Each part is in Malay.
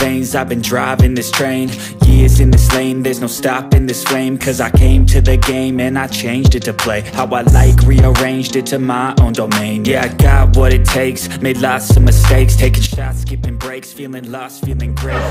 lanes, I've been driving this train. Years in this lane, there's no stopping this flame. Cause I came to the game and I changed it to play how I like, rearranged it to my own domain. Yeah, I got what it takes, made lots of mistakes, taking shots, skipping breaks, feeling lost, feeling great.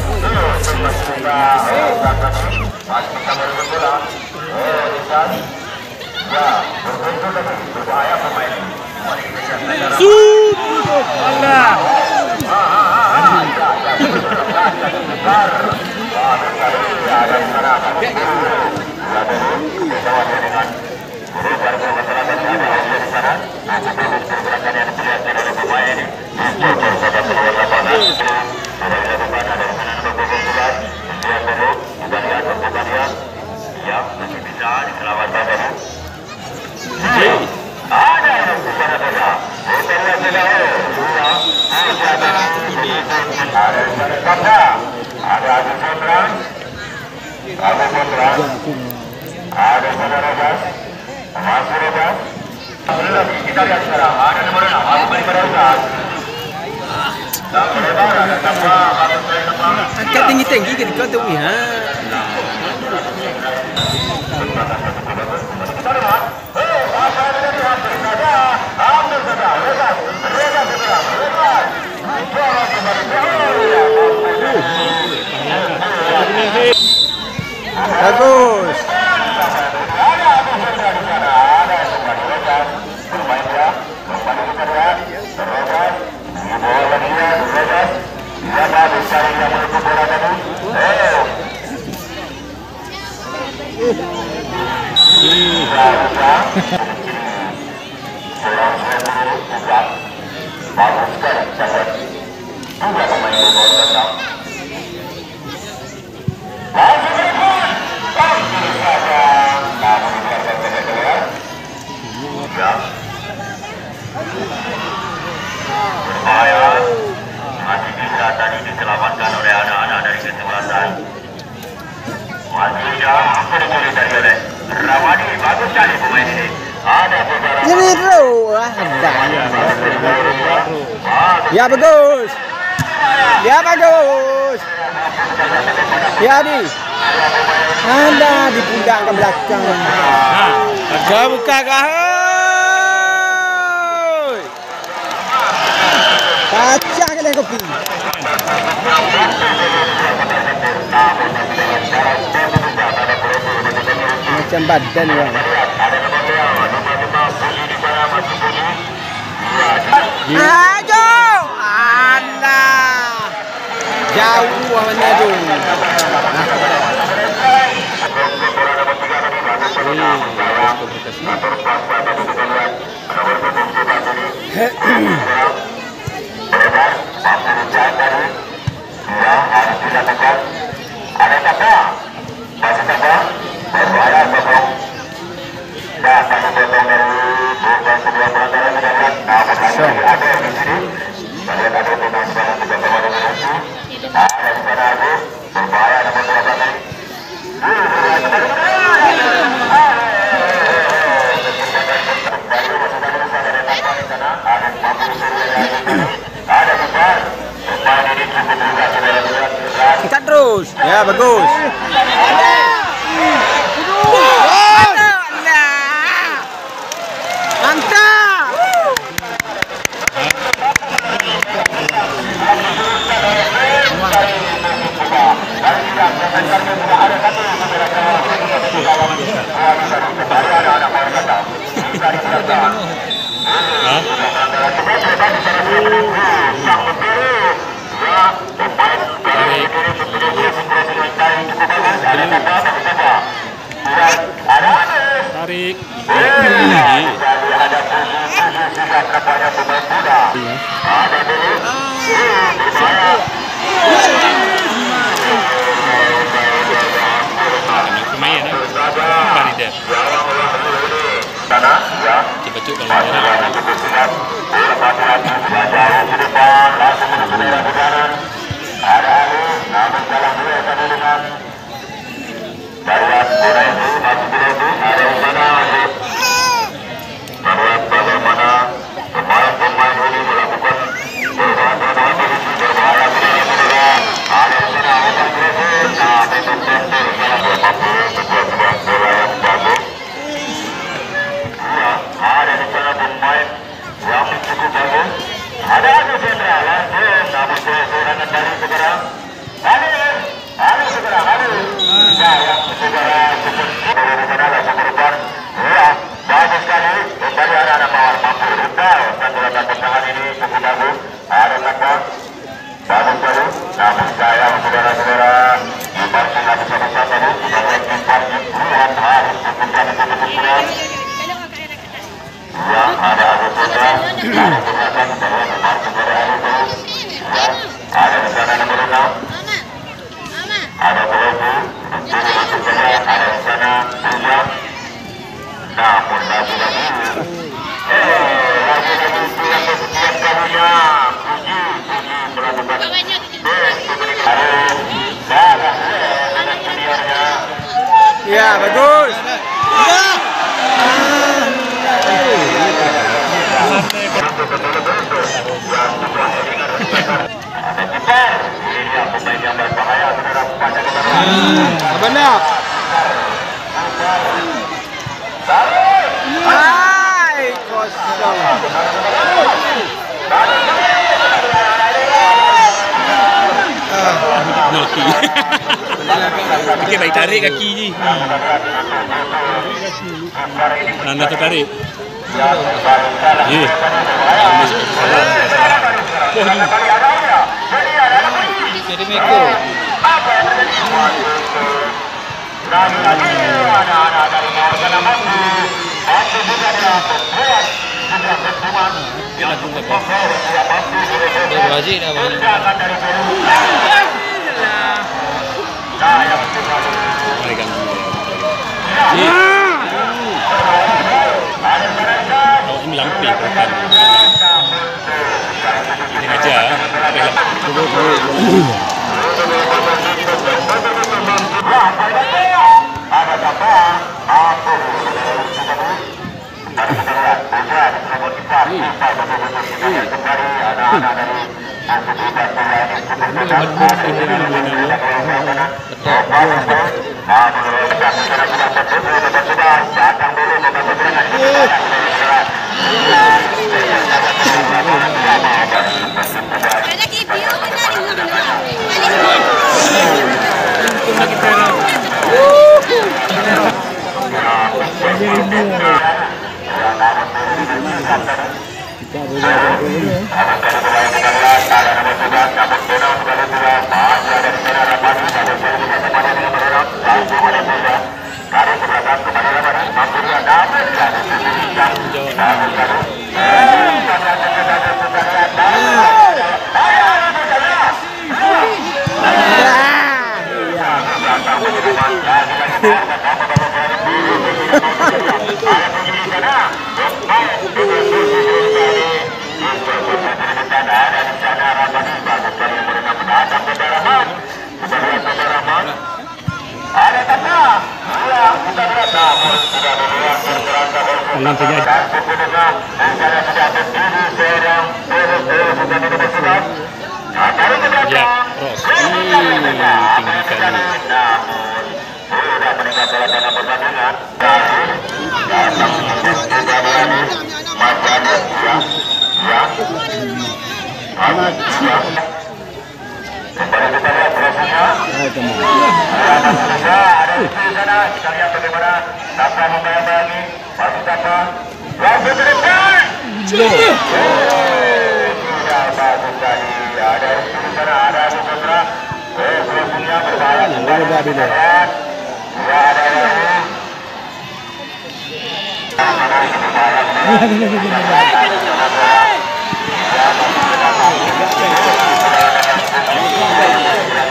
Kita lihat sekarang ada nomor 6 kembali pada Ustaz. Dan lebar ada tambah angkat tinggi-tinggi kan kau tu ya. Bagus. masih bisa tadi diselamatkan oleh anak-anak dari kesebelasan. Masih hampir dicuri oleh Ramadi. Bagus sekali pemain ini. Ada beberapa. Ini bro, ada. Ya bagus. Ya bagus. Ya di. Anda di pundak ke belakang. Agak buka kah? Kaca kalian kopi. Macam badan ya. Ayo, anda jauh mana tu? Ikat terus. Ya bagus. Mantap. Tarik. Cepat-cepat bagaimana pemain-pemain ini melakukan berbahaya di sana langsung berubah. Ya, bagus sekali. Kembali anak-anak mawar mampu rubah. Satu langkah pertahanan ini cukup bagus. Ada takkan. Bagus sekali. Namun sayang saudara-saudara. Dibantu lagi sama-sama tadi. Sudah berkimpar puluhan hari cukup kami kebetulan. Ya, ada Agus Putra. Ada Putrakan bahwa memang kepada Agus. Ya, ada di sana nomor 6. Ada Pulau. Jadi masuk saja. Ada di sana Putra. Namun lagi-lagi. Lagi-lagi yang setiap kalinya. Puji melakukan. Ya, bagus. Benar. Hai, kosong. Kaki. Fikir baik tarik kaki ni. Nanda tu tarik. Ya. Jadi meko. Lagi-lagi anak-anak dari Morgan Mampu. Mampu juga dia membuat sudah berjuang yang cukup kokoh. Berwajib dah bang. Jangan dari Peru. Saya berjuang. Mereka. Oh, ini lampir kan. Ini aja. Ada siapa? Mampu. Ada sekarang. Pujan. Nomor 4. Kembali anak-anak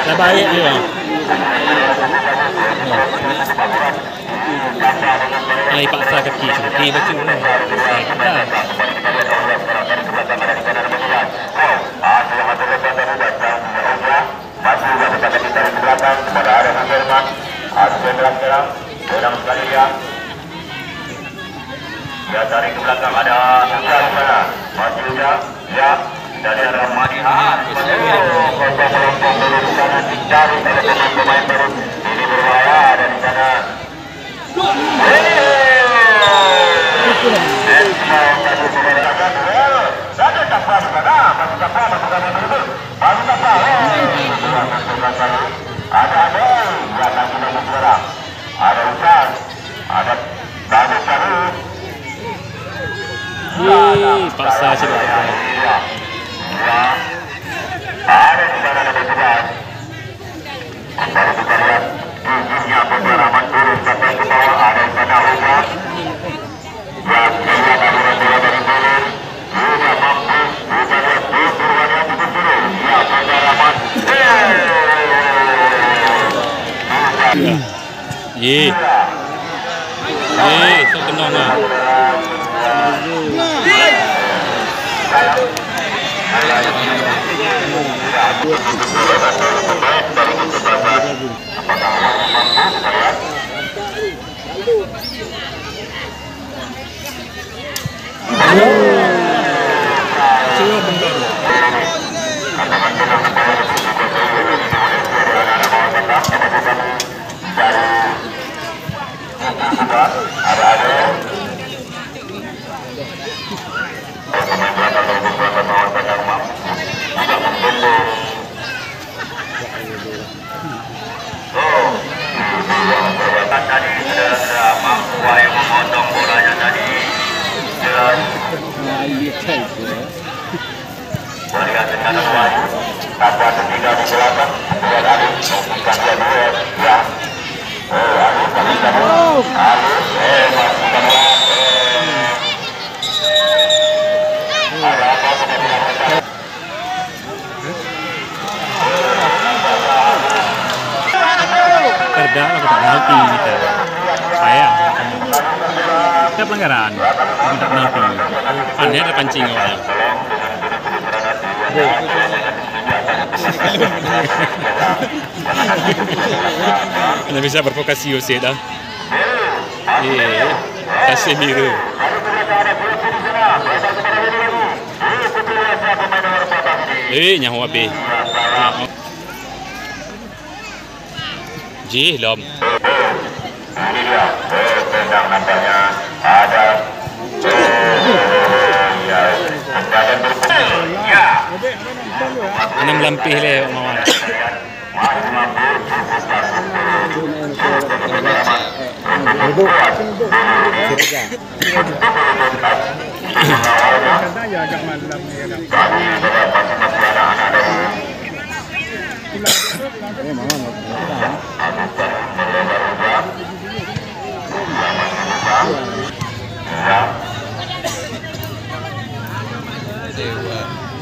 dari baik dia. Ai paksa kaki cuti betul. Ya, tarik ke belakang ada Putra di sana. Masih juga. Ya, dari arah Manihan. Kelompok baru di sana dicari oleh pemain-pemain baru. Ini berbahaya ada di sana. Ada paksa cepat. Ada di sana ada sebelah. Baru kita lihat giginya pengaraman turun sampai ke bawah. Ada di sana Umar. Yang keluar bola dari bola. Sudah mampu. Kita lihat turunannya cukup turun. Ya pengaraman. Ye, so tenang lah. Tadi sudah mampu yang memotong bolanya tadi. Jelas. Boleh dengan kuat. Kata ketiga di belakang. Sudah ada. Bukan dia dua. Ya. Harus kami sama. Harus. Masih kami. Ada apa sebenarnya? Perda aku tak penalti kita. Sayang. Kita pelanggaran. Kita penalti. Aneh ada pancing awalnya. Anda bisa bervokasi Yose dah. Casemiro. Nyawa B. Ji, lom. Ini dia, tendang nampaknya ada. Ya. Ana melampih le mawar.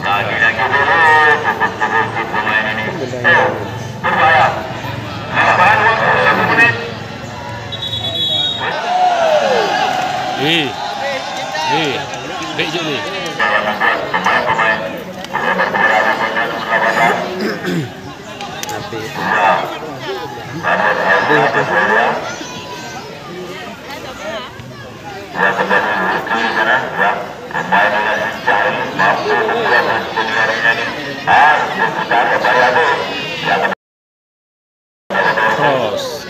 Lagi-lagi dulu pemain ini. Berbahaya. Tambahan waktu 1 menit. Baik je ni. Pemain-pemain berada pada perlawanan. Ya, terjadi di sana. Ya, pemain dengan mencari mampu membuat penyaringan ini. Kita kembali ada. Cross.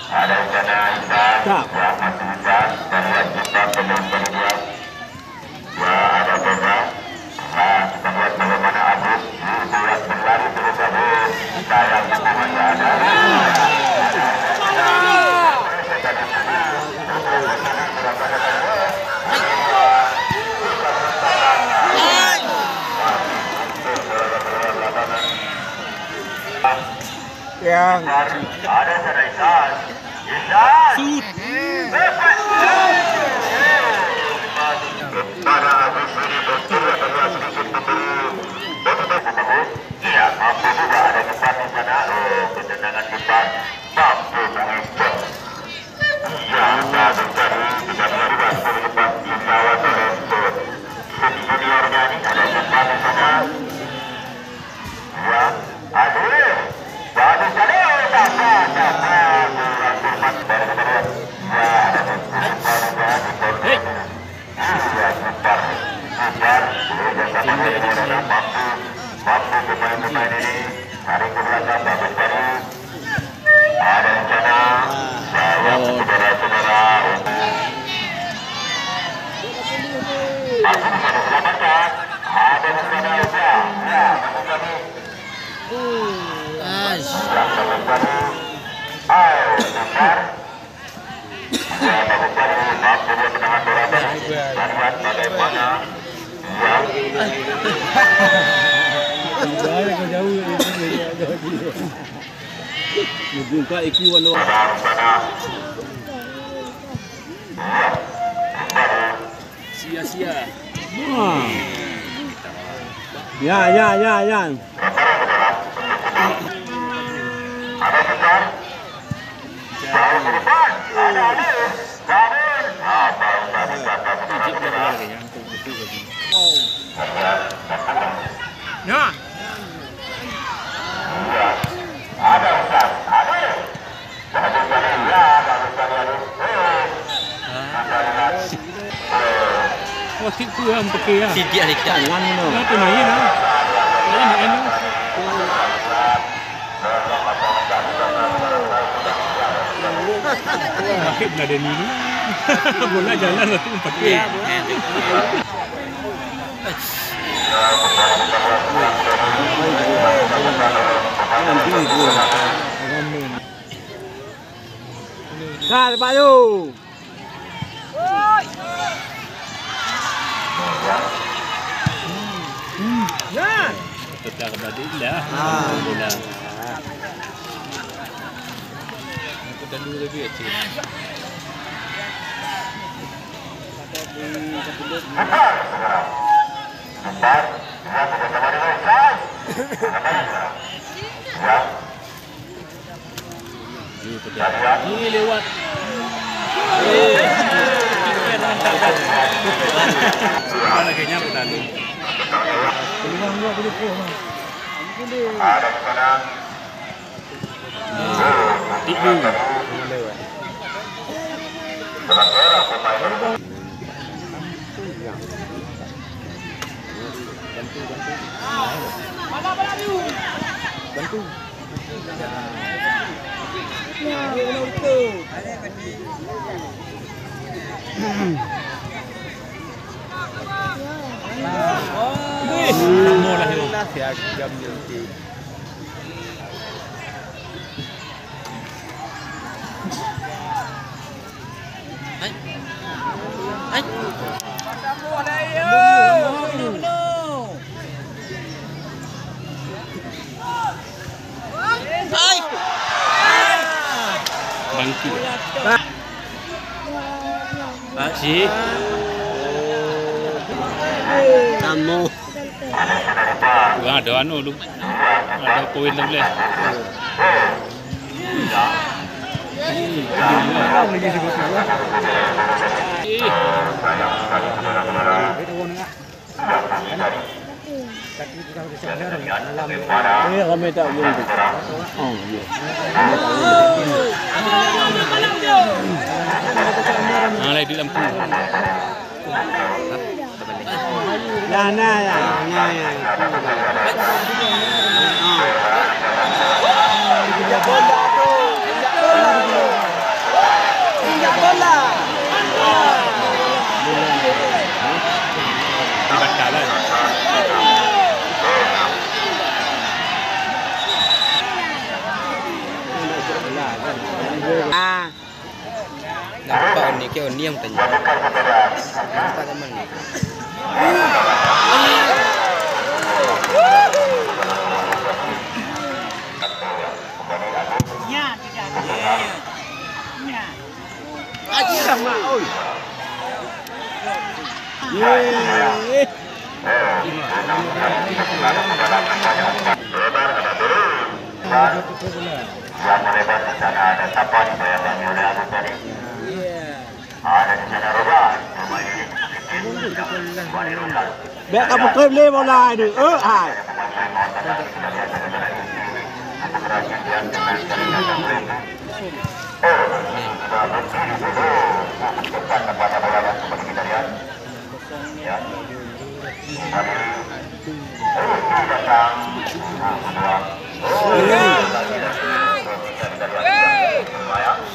Ada rencana Isa, masih Isa, dan lanjutkan penonton dua. Ya, ada Boga. Nah, kita lihat bagaimana Agus buat berlari terus Agus. Sayang itu masih ada. Yang. Ada sana Isan. Isan. Sud. Para Agus ini betul adalah sedikit memberi. Iya, mampu juga ada tempat di sana. Ketenangan tempat mampu mengejar. Ya, bagus tadi bisa melakukan tempat dilawan oleh juniornya ini ada tempat di sana. Ya, aduh, bagus tadi pemain-pemain ini tarik ke belakang bagus tadi. Ada rencana saya saudara-saudara masih bisa diselamatkan. Ada rencana juga. Ya, bagus tadi. Yang bagus tadi. Ayo, besar. Ya, bagus tadi. Mampu dia menahan bola tadi. Dan lihat bagaimana. Ya. Jauh kau jauh buka ikuan doang. Sia-sia. Ya. Ada besar. Jauh ke depan. Ada Adil. Kabur. Ya. Ada Ustaz. Adil. Bagus sekali. Ya, bagus sekali Adil. Oh, situ yang pakai ya. Sidik ada tangan mana? Nah, tu main lah. Ini enak. Rakit lah dia ni. Bola jalan lah tu pakai. Dah lepas tu. Ya. Tetap berada dah. Bola. Aku dah dulu lebih aja. Besar. Ya, bersama dengan Ustaz. Ya. Ini lewat. Mana kayaknya aku tak tahu. Ada di sana. Tipu. Sementara pemain Bantu. Semua lah itu. Siagam nanti. Bangki. Si. Kamu. Ada anu lu. Ada poin dah boleh. Ini kami tak boleh. Oh, ya. Lagi di lampu. Ya. Nampak ni kau ni yang tanya. Tak ada mana. Aji sama, oi. Yang melebar di sana ada Tapan yang oleh Abu tadi. Ada di sana Roban, rumah ini sedikit Wali Roban. Bek kamu klaim le bola ni. Hai. Cepat kepada bola seperti kita lihat. Ya. Datang.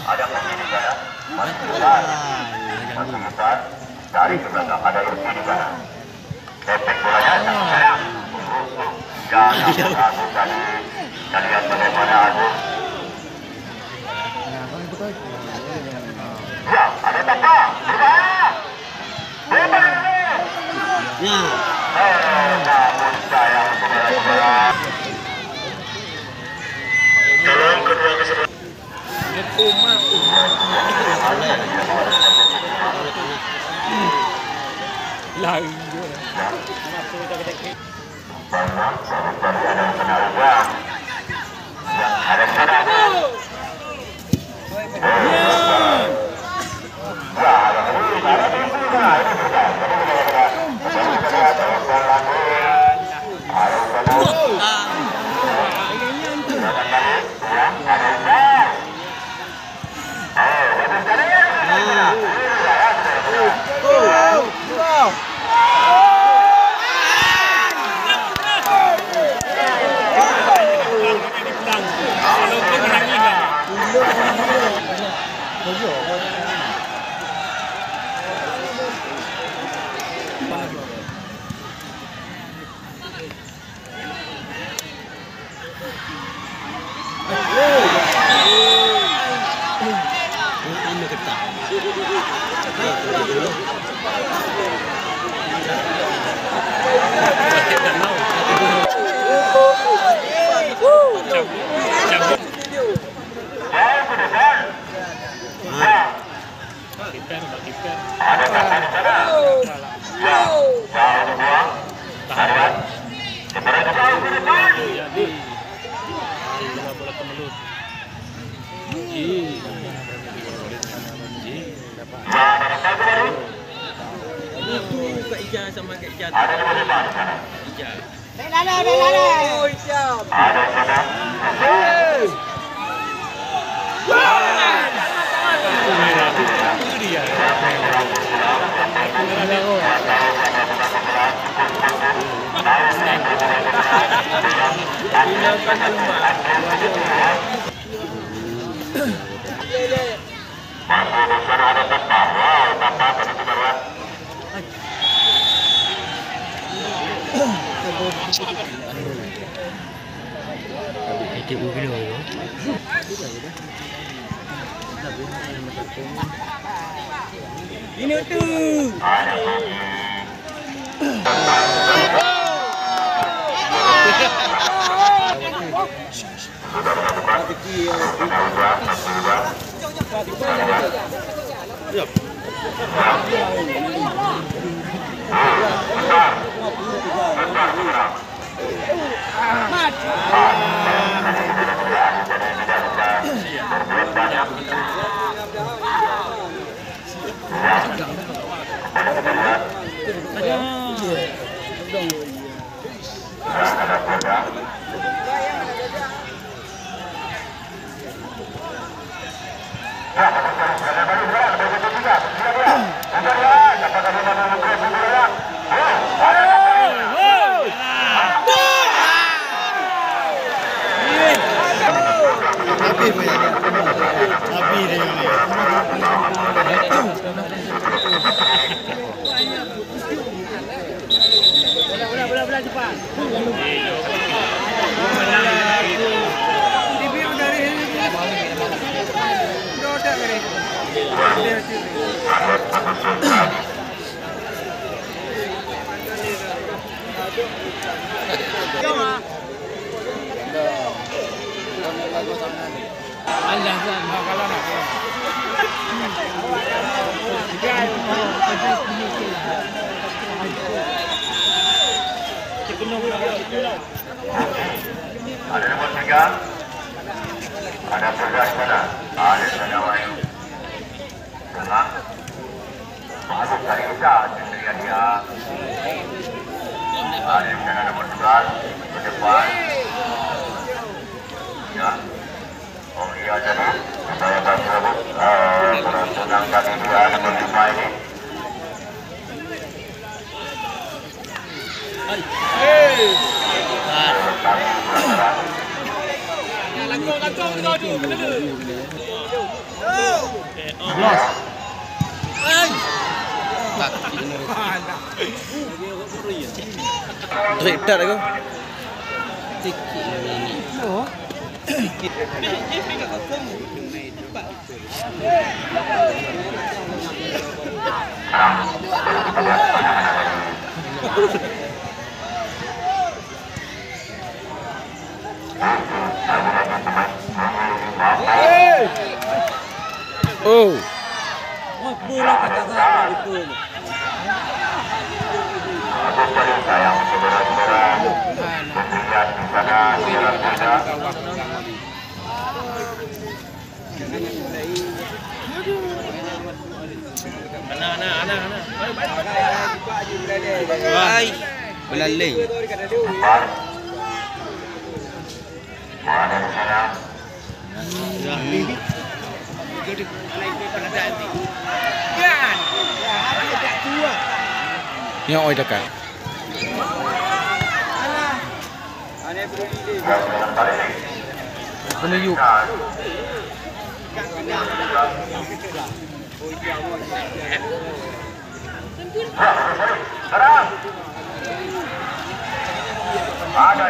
Ada kunci di sana. Masih besar. Dari ke belakang ada kunci di sana. Efek bolanya sayang. Jangan Agung tadi. Kita lihat bagaimana Agung. Ya, ada Tapa. Berbahaya. Berbahaya. Ya. Namun sayang saudara-saudara. Dalam kedua kesempatan. Lagi Ini tu. Ada nombor 3. Ada Firdaus sana. Ada sana Wahyu. Tengah. Masuk dari kita. Sendirian dia. Ada sana nombor 11. Ke depan. Ya. Oh iya jadi. Saya bantu peruntungan kami dia nombor 5 ini. Twitter aku. Oh. Bola kata-kata itu. Sayang saudara-saudara, melihat di sana saudara-saudara. Anak. Bye. Belaleng. Ada di sana. Yang oi dekat. Penunjuk. Serang. Ada.